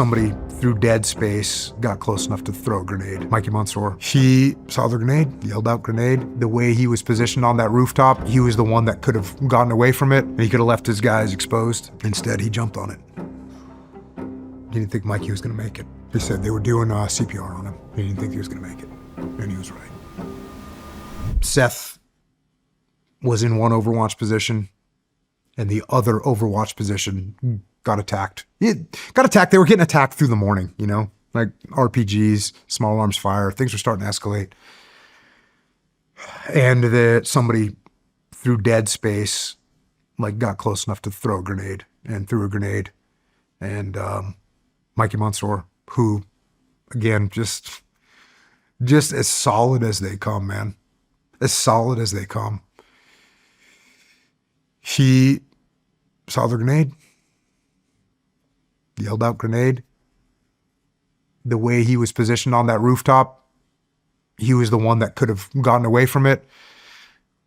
somebody through dead space got close enough to throw a grenade. Mikey Monsour. He saw the grenade, yelled out grenade. The way he was positioned on that rooftop, he was the one that could have gotten away from it, and he could have left his guys exposed. Instead, he jumped on it. He didn't think Mikey was gonna make it. He said they were doing CPR on him. He didn't think he was gonna make it, and he was right. Seth was in one Overwatch position, and the other Overwatch position got attacked. They were getting attacked through the morning, you know, like RPGs, small arms fire. Things were starting to escalate. And somebody through dead space, like, got close enough to throw a grenade and threw a grenade. And Mikey Monsour, who, again, just as solid as they come, man. As solid as they come. He saw the grenade, yelled out grenade. The way he was positioned on that rooftop, he was the one that could have gotten away from it,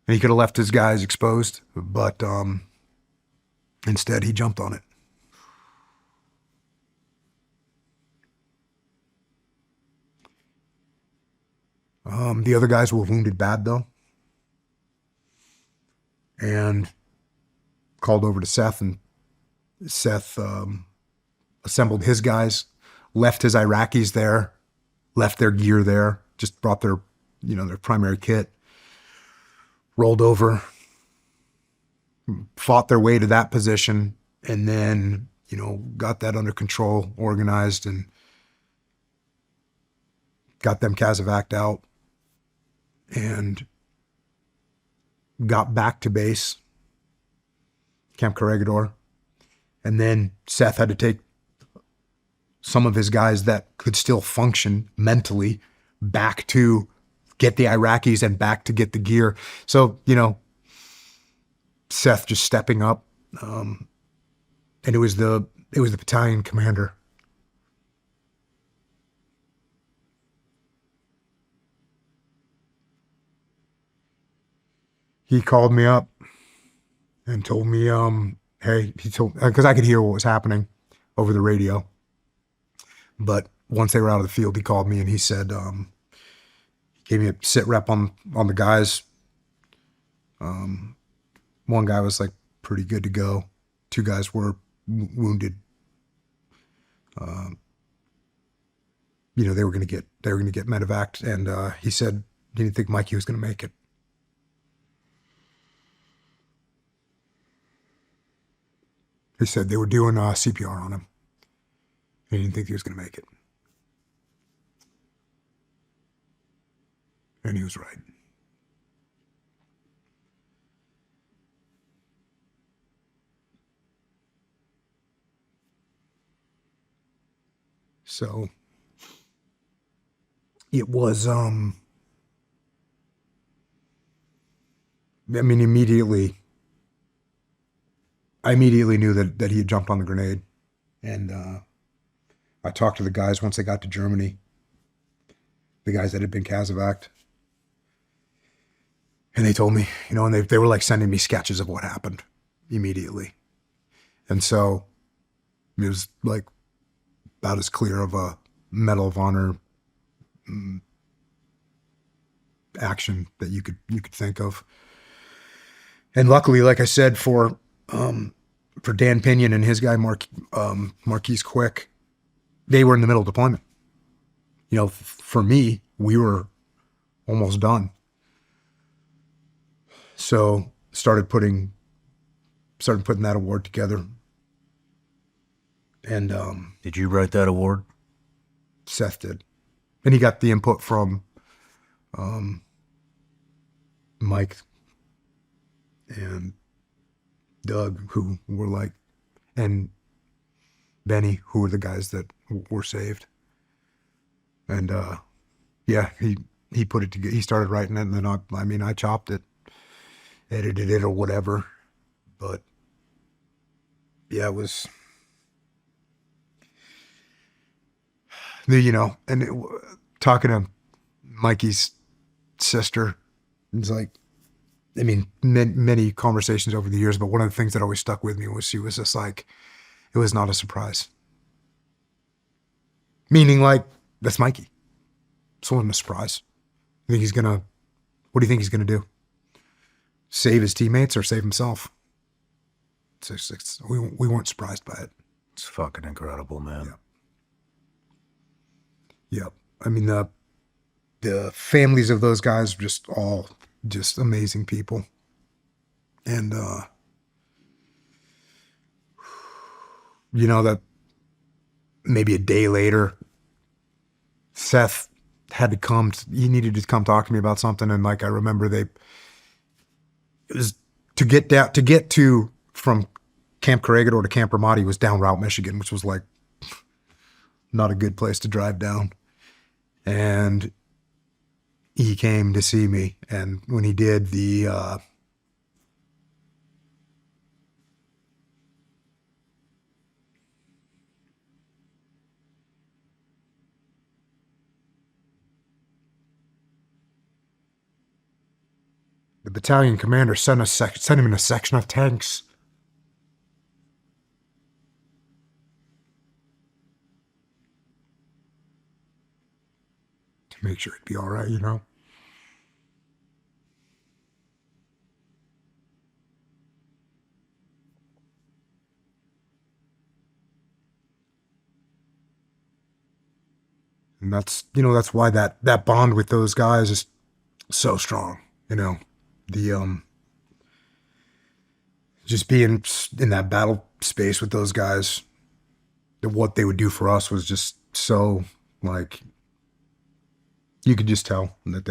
and he could have left his guys exposed, but instead he jumped on it. The other guys were wounded bad, though, and called over to Seth, and Seth assembled his guys, left his Iraqis there, left their gear there, just brought their primary kit, rolled over, fought their way to that position, and then, got that under control, organized, and got them Casavac'd out, and got back to base, Camp Corregidor. And then Seth had to take some of his guys that could still function mentally back to get the Iraqis and back to get the gear. So, Seth just stepping up. And it was the battalion commander. He called me up and told me, hey, because I could hear what was happening over the radio. But once they were out of the field, he called me and he said, he gave me a sit rep on the guys. One guy was like pretty good to go. Two guys were wounded. They were going to get medevaced, and he said he didn't think Mikey was going to make it. He said they were doing CPR on him. He didn't think he was going to make it. And he was right. So it was, I immediately knew that he had jumped on the grenade. And I talked to the guys once they got to Germany, the guys that had been Casavac'd. And they told me, and they were like sending me sketches of what happened immediately. And so it was like about as clear of a Medal of Honor action that you could think of. And luckily, like I said, for Dan Pinion and his guy Marquise Quick, they were in the middle of deployment. For me, we were almost done. So started putting that award together. And did you write that award? Seth did, and he got the input from Mike and Doug, who were and Benny, who were the guys that were saved. And he put it together. He started writing it, and then I chopped it, edited it, or whatever. But yeah, it was talking to Mikey's sister. It's like, many conversations over the years, but one of the things that always stuck with me was she was just like, it was not a surprise. Meaning like, that's Mikey. It's wasn't a surprise. What do you think he's gonna do? Save his teammates or save himself? We weren't surprised by it. It's fucking incredible, man. Yep. I mean, the families of those guys are just amazing people. And, that maybe a day later, Seth he needed to come talk to me about something. And like, I remember it was to get to from Camp Corregidor to Camp Ramadi was down Route Michigan, which was like not a good place to drive down. And he came to see me. And when he did, the battalion commander sent him in a section of tanks. To make sure he'd be all right, And that's why that bond with those guys is so strong, the just being in that battle space with those guys, what they would do for us was just so, like, you could just tell that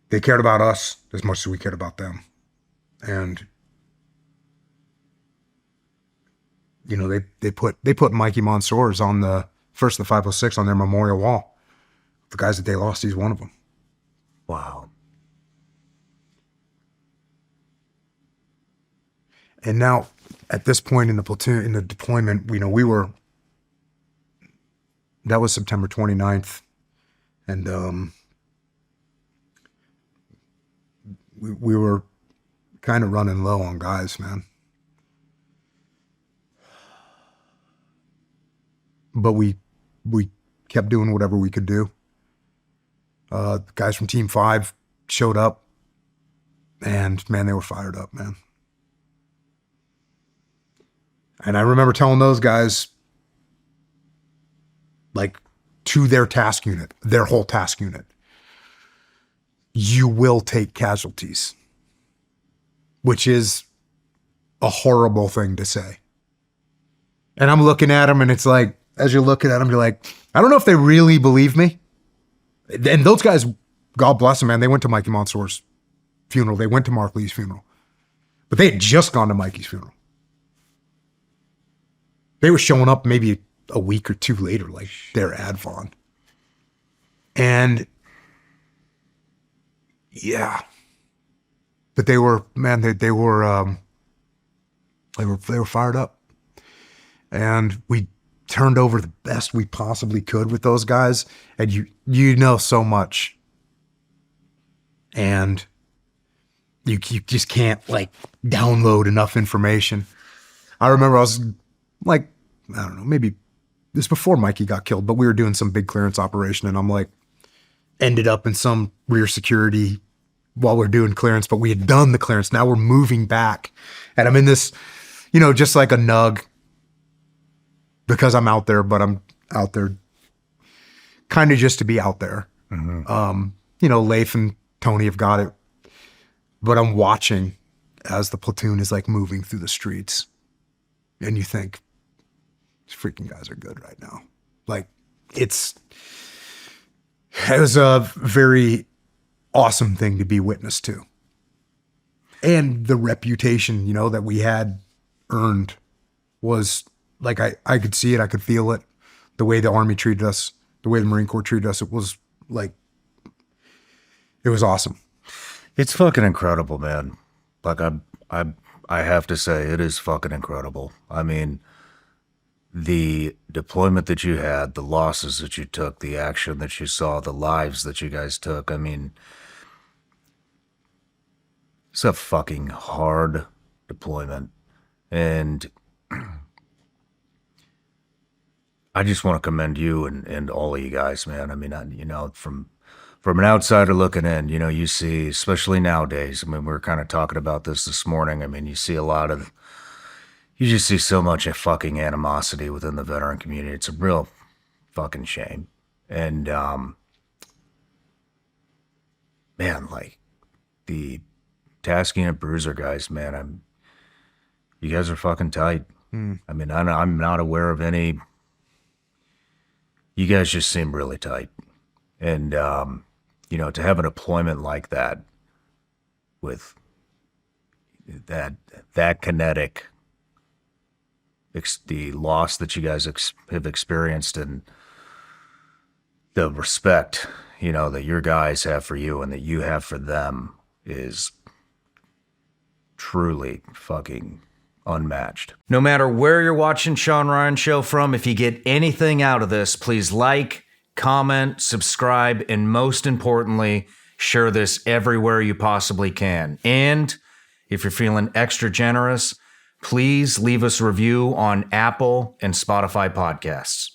they cared about us as much as we cared about them. And they put Mikey Monsours on the first of the 506 on their memorial wall. The guys that they lost, he's one of them. Wow. And now, at this point in the platoon, in the deployment, that was September 29th. And we were kind of running low on guys, man. But we kept doing whatever we could do. The guys from Team 5 showed up. And, man, they were fired up, man. And I remember telling those guys, like, to their task unit, their whole task unit, you will take casualties, which is a horrible thing to say. And I'm looking at them, and it's like, as you're looking at them, you're like, I don't know if they really believe me. And those guys, God bless them, man, they went to Mikey Monsour's funeral. They went to Mark Lee's funeral. But they had just gone to Mikey's funeral. They were showing up maybe a week or two later, like their advon. And yeah, but they were fired up, and we turned over the best we possibly could with those guys. And you know so much, and you just can't like download enough information. I remember I was like, I don't know, maybe this was before Mikey got killed, but we were doing some big clearance operation, and I'm like, ended up in some rear security while we're doing clearance, but we had done the clearance. Now we're moving back, and I'm in this, just like a nug, because I'm out there, but I'm out there kind of just to be out there. Mm-hmm. Leif and Tony have got it, but I'm watching as the platoon is like moving through the streets, and you think, these freaking guys are good right now. Like, it was a very awesome thing to be witness to. And the reputation, that we had earned was like, I could see it. I could feel it. The way the Army treated us, the way the Marine Corps treated us, it was like, it was awesome. It's fucking incredible, man. Like, I have to say, it is fucking incredible. I mean, the deployment that you had, the losses that you took, the action that you saw, the lives that you guys took. I mean, it's a fucking hard deployment. And I just want to commend you and all of you guys, man. I mean, from an outsider looking in, you see, especially nowadays. I mean, we were kind of talking about this morning. I mean, you just see so much fucking animosity within the veteran community. It's a real fucking shame. And man, like the Tasking and Bruiser guys, man, you guys are fucking tight. I mean, I'm not aware of any. You guys just seem really tight. And, to have a deployment like that with that kinetic, the loss that you guys have experienced and the respect, that your guys have for you and that you have for them is truly fucking unmatched. No matter where you're watching Shawn Ryan Show from, if you get anything out of this, please like, comment, subscribe, and most importantly, share this everywhere you possibly can. And if you're feeling extra generous, please leave us a review on Apple and Spotify podcasts.